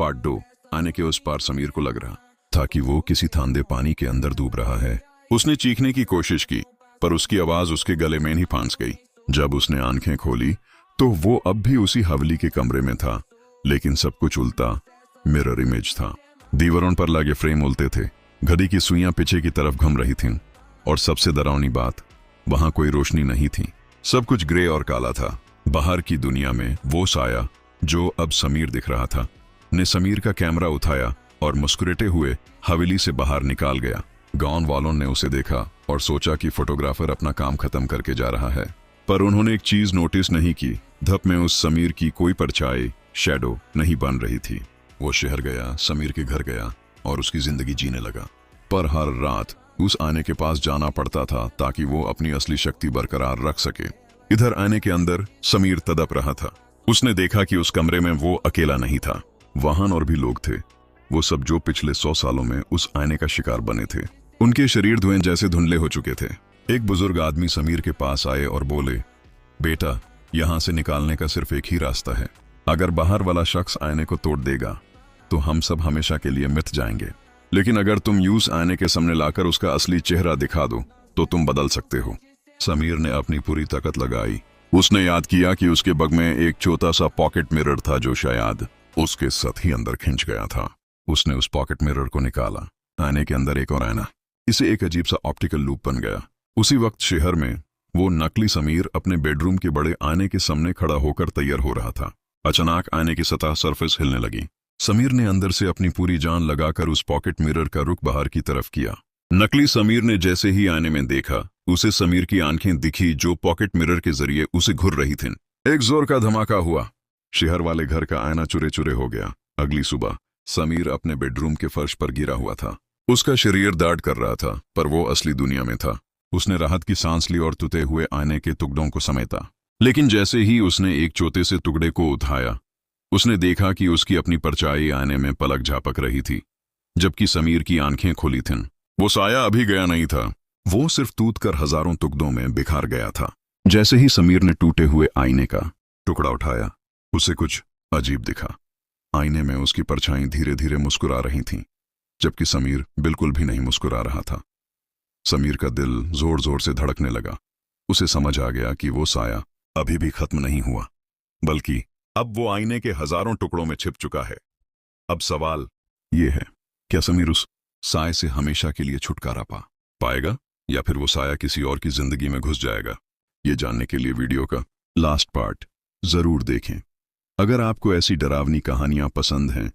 Part 2। आने के उस पार समीर को लग रहा था कि वो किसी थांदे पानी के अंदर डूब रहा है। उसने चीखने की कोशिश की, पर उसकी आवाज उसके गले में ही फांस गई। जब उसने आंखें खोली तो वो अब भी उसी हवेली के कमरे में था, लेकिन सब कुछ उल्टा मिरर इमेज था। दीवारों पर लगे फ्रेम उल्टे थे, घड़ी की सुइयां पीछे की तरफ घूम रही थीं, और सबसे डरावनी बात, वहां कोई रोशनी नहीं थी। सब कुछ ग्रे और काला था। बाहर की दुनिया में वो साया जो अब समीर दिख रहा था ने समीर का कैमरा उठाया और मुस्कुराते हुए हवेली से बाहर निकाल गया। गांव वालों ने उसे देखा और सोचा कि फोटोग्राफर अपना काम खत्म करके जा रहा है, पर उन्होंने एक चीज नोटिस नहीं की। धप में उस समीर की कोई परछाई, शैडो नहीं बन रही थी। वो शहर गया, समीर के घर गया और उसकी जिंदगी जीने लगा, पर हर रात उस आने के पास जाना पड़ता था ताकि वो अपनी असली शक्ति बरकरार रख सके। इधर आने के अंदर समीर तड़प रहा था। उसने देखा कि उस कमरे में वो अकेला नहीं था, वहां और भी लोग थे। वो सब जो पिछले 100 सालों में उस आने का शिकार बने थे। उनके शरीर धुएं जैसे धुंधले हो चुके थे। एक बुजुर्ग आदमी समीर के पास आए और बोले, बेटा, यहां से निकालने का सिर्फ एक ही रास्ता है। अगर बाहर वाला शख्स आने को तोड़ देगा तो हम सब हमेशा के लिए मिट जाएंगे, लेकिन अगर तुम यूस आने के सामने लाकर उसका असली चेहरा दिखा दो तो तुम बदल सकते हो। समीर ने अपनी पूरी ताकत लगाई। उसने याद किया कि उसके बग में एक छोटा सा पॉकेट मिरर था जो शायद उसके साथ ही अंदर खिंच गया था। उसने उस पॉकेट मिरर को निकाला। आने के अंदर एक और आईना, इसे एक अजीब सा ऑप्टिकल लूप बन गया। उसी वक्त शहर में वो नकली समीर अपने बेडरूम के बड़े आने के सामने खड़ा होकर तैयार हो रहा था। अचानक आने की सतह सरफेस हिलने लगी। समीर ने अंदर से अपनी पूरी जान लगाकर उस पॉकेट मिरर का रुख बाहर की तरफ किया। नकली समीर ने जैसे ही आने में देखा, उसे समीर की आंखें दिखी जो पॉकेट मिरर के जरिए उसे घूर रही थीं। एक जोर का धमाका हुआ। शहर वाले घर का आईना चुरे चुरे हो गया। अगली सुबह समीर अपने बेडरूम के फर्श पर गिरा हुआ था। उसका शरीर दर्द कर रहा था, पर वो असली दुनिया में था। उसने राहत की सांस ली और टूटे हुए आईने के टुकड़ों को समेटा। लेकिन जैसे ही उसने एक छोटे से टुकड़े को उठाया, उसने देखा कि उसकी अपनी परछाई आईने में पलक झापक रही थी, जबकि समीर की आंखें खुली थीं। वो साया अभी गया नहीं था, वो सिर्फ टूट कर हजारों टुकड़ों में बिखर गया था। जैसे ही समीर ने टूटे हुए आईने का टुकड़ा उठाया, उसे कुछ अजीब दिखा। आईने में उसकी परछाई धीरे धीरे मुस्कुरा रही थीं, जबकि समीर बिल्कुल भी नहीं मुस्कुरा रहा था। समीर का दिल जोर जोर से धड़कने लगा। उसे समझ आ गया कि वो साया अभी भी खत्म नहीं हुआ, बल्कि अब वो आईने के हजारों टुकड़ों में छिप चुका है। अब सवाल ये है, क्या समीर उस साए से हमेशा के लिए छुटकारा पाएगा, या फिर वो साया किसी और की जिंदगी में घुस जाएगा? ये जानने के लिए वीडियो का लास्ट पार्ट जरूर देखें। अगर आपको ऐसी डरावनी कहानियां पसंद हैं